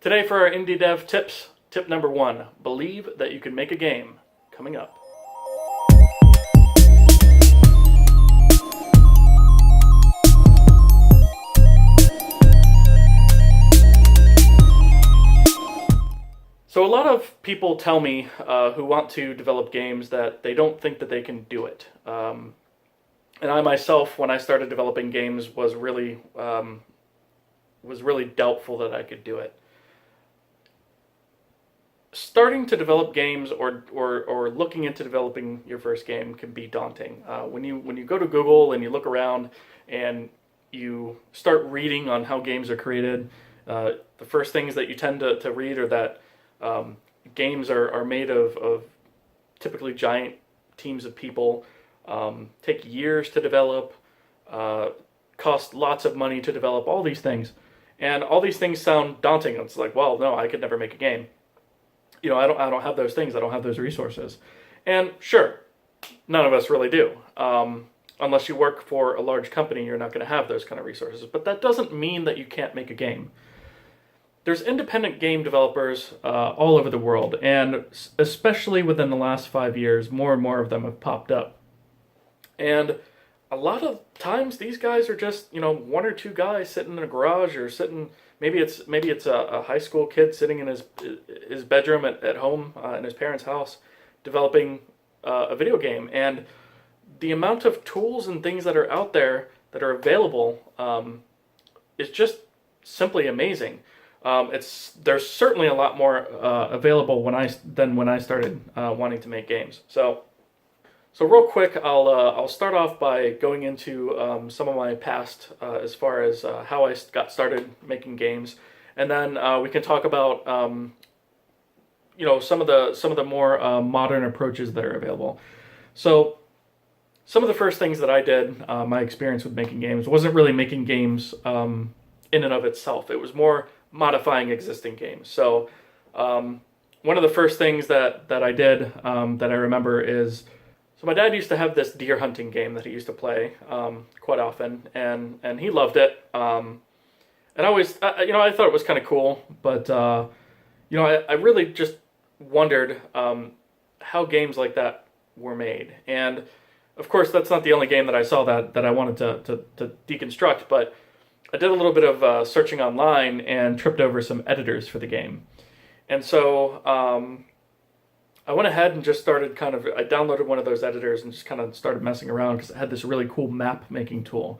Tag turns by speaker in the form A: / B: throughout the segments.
A: Today for our indie dev tips, tip number 1, believe that you can make a game. Coming up. So a lot of people tell me who want to develop games that they don't think that they can do it. And I myself, when I started developing games, was really doubtful that I could do it. Starting to develop games or looking into developing your first game can be daunting. When you go to Google and you look around and you start reading on how games are created, the first things that you tend to read are that games are made of typically giant teams of people, take years to develop, cost lots of money to develop, all these things. And all these things sound daunting. It's like, well, no, I could never make a game. I don't have those things. I don't have those resources. And sure, none of us really do. Unless you work for a large company, you're not going to have those kind of resources. But that doesn't mean that you can't make a game. There's independent game developers all over the world, and especially within the last 5 years, more and more of them have popped up. And a lot of times, these guys are just one or two guys sitting in a garage, or sitting. Maybe it's a high school kid sitting in his bedroom at home in his parents' house, developing a video game. And the amount of tools and things that are out there that are available is just simply amazing. There's certainly a lot more available than when I started wanting to make games. So real quick, I'll start off by going into some of my past as far as how I got started making games, and then we can talk about some of the more modern approaches that are available. So some of the first things that I did, my experience with making games, wasn't really making games in and of itself. It was more modifying existing games. So one of the first things that I did that I remember is, so my dad used to have this deer hunting game that he used to play quite often, and he loved it. And I thought it was kind of cool, but I really just wondered how games like that were made. And of course, that's not the only game that I saw that I wanted to deconstruct, but I did a little bit of searching online and tripped over some editors for the game. And so I went ahead and just started I downloaded one of those editors and just kind of started messing around because it had this really cool map making tool.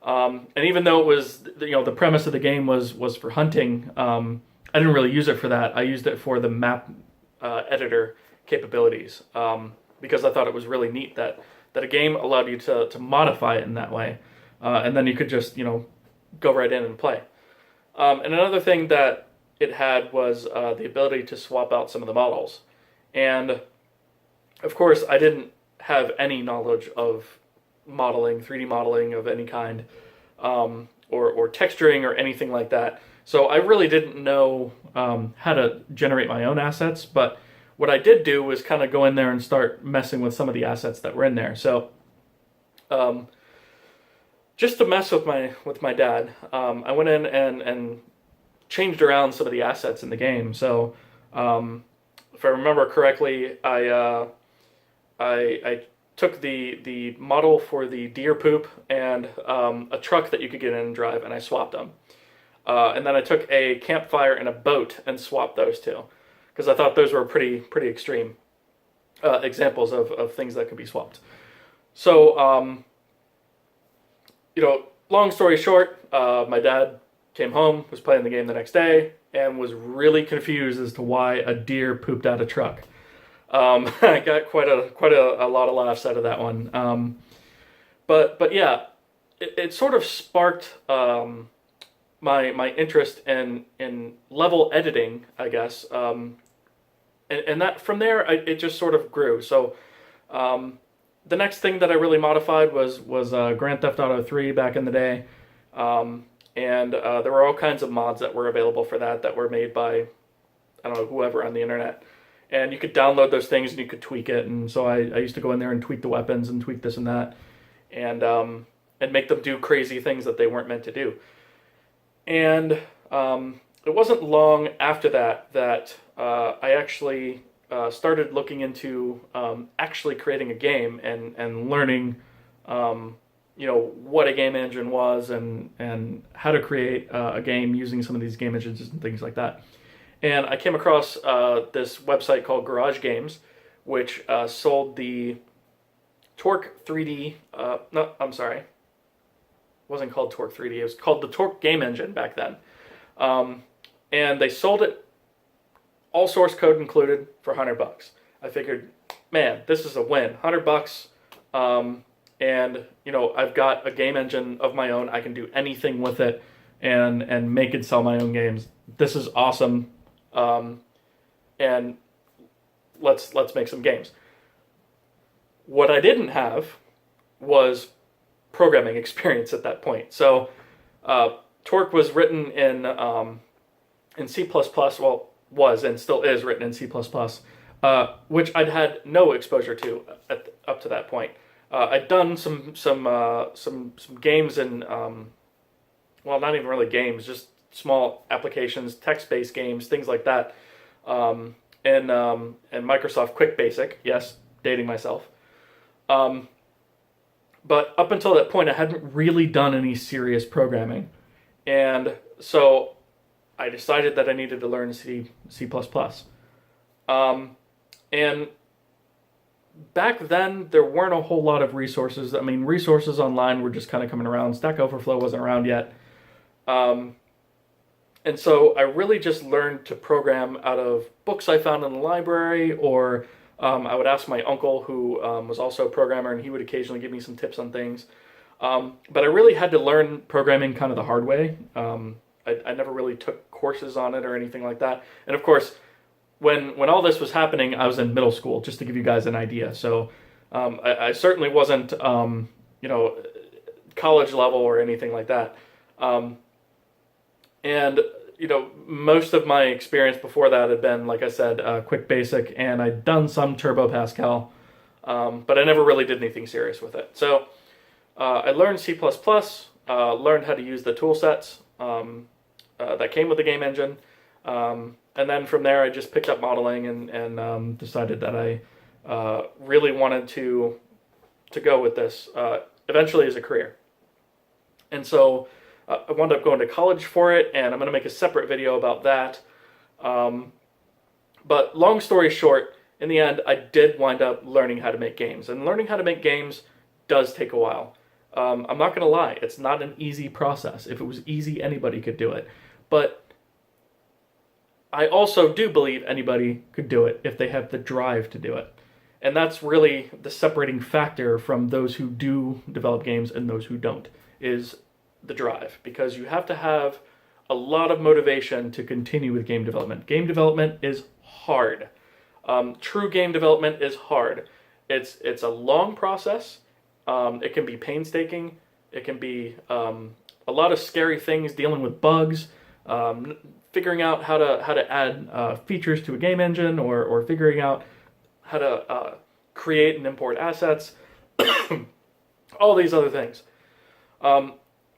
A: And even though it was, the premise of the game was for hunting, I didn't really use it for that. I used it for the map editor capabilities because I thought it was really neat that a game allowed you to modify it in that way. And then you could just, go right in and play. And another thing that it had was the ability to swap out some of the models. And of course, I didn't have any knowledge of modeling, 3D modeling of any kind, or texturing or anything like that. So I really didn't know how to generate my own assets. But what I did do was kind of go in there and start messing with some of the assets that were in there. So just to mess with my dad, I went in and changed around some of the assets in the game. So if I remember correctly, I took the model for the deer poop and a truck that you could get in and drive, and I swapped them. And then I took a campfire and a boat and swapped those two, because I thought those were pretty extreme examples of things that could be swapped. So, long story short, my dad came home, was playing the game the next day, and was really confused as to why a deer pooped out a truck. I got quite a lot of laughs out of that one. But yeah, it sort of sparked my interest in level editing, I guess. And that from there, it just sort of grew. So the next thing that I really modified was Grand Theft Auto 3 back in the day. And there were all kinds of mods that were available for that were made by, I don't know, whoever on the internet. And you could download those things and you could tweak it. And so I used to go in there and tweak the weapons and tweak this and that, and make them do crazy things that they weren't meant to do. And it wasn't long after that I actually started looking into actually creating a game and learning, what a game engine was and how to create a game using some of these game engines and things like that. And I came across this website called Garage Games, which sold the Torque 3D. No, I'm sorry, it wasn't called Torque 3D. It was called the Torque Game Engine back then. And they sold it, all source code included, for $100. I figured, man, this is a win. $100. And I've got a game engine of my own. I can do anything with it and make and sell my own games. This is awesome. And let's make some games. What I didn't have was programming experience at that point. So Torque was written in C++. Well, was and still is written in C++, which I'd had no exposure to up to that point. I'd done some games in, well, not even really games, just small applications, text-based games, things like that, and Microsoft Quick Basic. Yes, dating myself. But up until that point, I hadn't really done any serious programming, and so I decided that I needed to learn C++. And back then, there weren't a whole lot of resources. I mean, resources online were just kind of coming around. Stack Overflow wasn't around yet. And so I really just learned to program out of books I found in the library, or I would ask my uncle, who was also a programmer, and he would occasionally give me some tips on things. But I really had to learn programming kind of the hard way. I never really took courses on it or anything like that. And of course, when all this was happening, I was in middle school, just to give you guys an idea. So I certainly wasn't, college level or anything like that. And most of my experience before that had been, like I said, Quick Basic, and I'd done some Turbo Pascal, but I never really did anything serious with it. So I learned C++, learned how to use the tool sets that came with the game engine, and then from there I just picked up modeling and decided that I really wanted to go with this eventually as a career. And so I wound up going to college for it, and I'm going to make a separate video about that. But long story short, in the end, I did wind up learning how to make games. And learning how to make games does take a while. I'm not going to lie, it's not an easy process. If it was easy, anybody could do it. But I also do believe anybody could do it if they have the drive to do it. And that's really the separating factor from those who do develop games and those who don't, is the drive, because you have to have a lot of motivation to continue with game development. Game development is hard. True game development is hard. It's a long process. It can be painstaking. It can be a lot of scary things, dealing with bugs, figuring out how to add features to a game engine, or figuring out how to create and import assets, all these other things.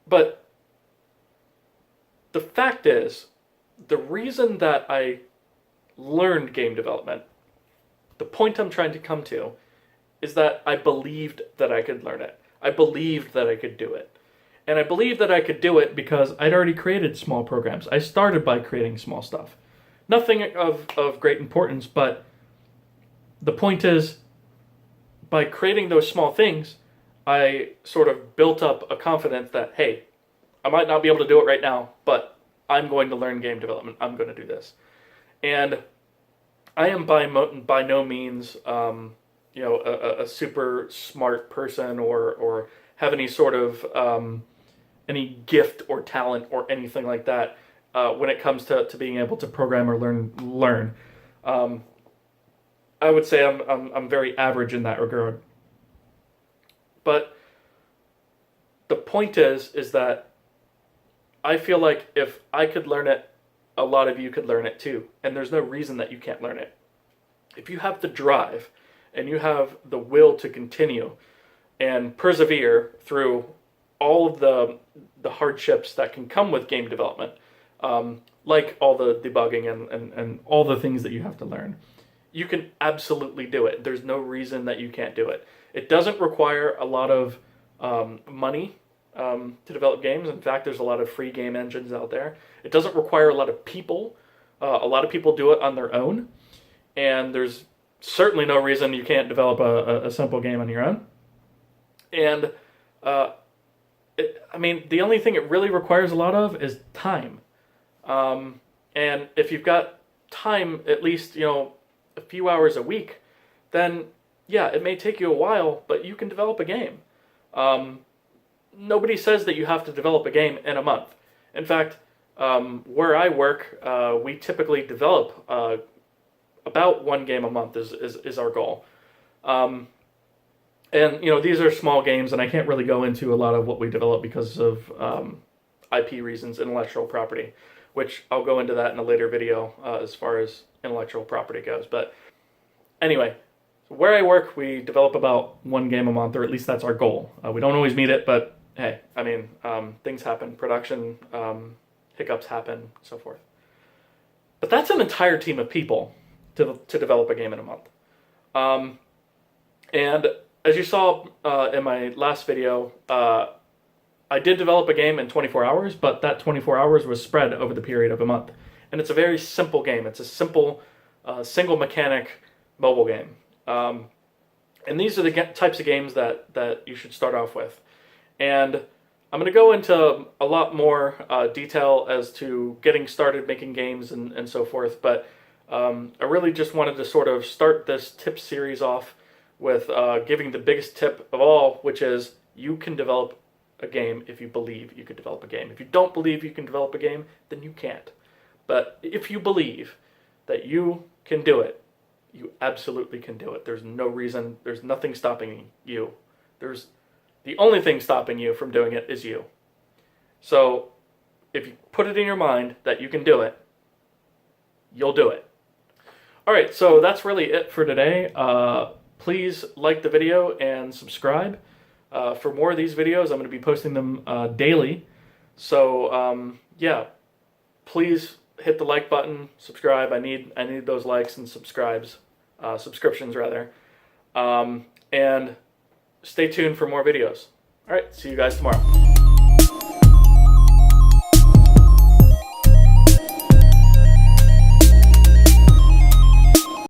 A: But the fact is, the reason that I learned game development, the point I'm trying to come to, is that I believed that I could learn it. I believed that I could do it. And I believed that I could do it because I'd already created small programs. I started by creating small stuff. Nothing of great importance, but the point is, by creating those small things, I sort of built up a confidence that, hey, I might not be able to do it right now, but I'm going to learn game development. I'm going to do this. And I am by no means, a super smart person or have any sort of any gift or talent or anything like that when it comes to being able to program or learn. I would say I'm very average in that regard. But the point is that I feel like if I could learn it, a lot of you could learn it too. And there's no reason that you can't learn it. If you have the drive and you have the will to continue and persevere through all of the hardships that can come with game development, like all the debugging and all the things that you have to learn. You can absolutely do it. There's no reason that you can't do it. It doesn't require a lot of money to develop games. In fact, there's a lot of free game engines out there. It doesn't require a lot of people. A lot of people do it on their own. And there's certainly no reason you can't develop a simple game on your own. And, I mean, the only thing it really requires a lot of is time. And if you've got time, at least, you know, a few hours a week, then yeah, it may take you a while, but you can develop a game. Nobody says that you have to develop a game in a month. In fact, where I work, we typically develop about one game a month is our goal. And, you know, these are small games, and I can't really go into a lot of what we develop because of IP reasons, intellectual property, which I'll go into that in a later video as far as intellectual property goes. But anyway, where I work, we develop about one game a month, or at least that's our goal. We don't always meet it, but hey, I mean, things happen, production hiccups happen, so forth. But that's an entire team of people to develop a game in a month. And as you saw in my last video, I did develop a game in 24 hours, but that 24 hours was spread over the period of a month. And it's a very simple game. It's a simple, single mechanic mobile game. And these are the types of games that you should start off with. And I'm going to go into a lot more detail as to getting started making games and so forth, but I really just wanted to sort of start this tip series off with giving the biggest tip of all, which is you can develop a game if you believe you could develop a game. If you don't believe you can develop a game, then you can't. But if you believe that you can do it, you absolutely can do it. There's no reason, there's nothing stopping you. The only thing stopping you from doing it is you. So if you put it in your mind that you can do it, you'll do it. Alright, so that's really it for today. Please like the video and subscribe. For more of these videos, I'm going to be posting them daily. So yeah, please hit the like button, subscribe. I need those likes and subscriptions rather. And stay tuned for more videos. All right, see you guys tomorrow.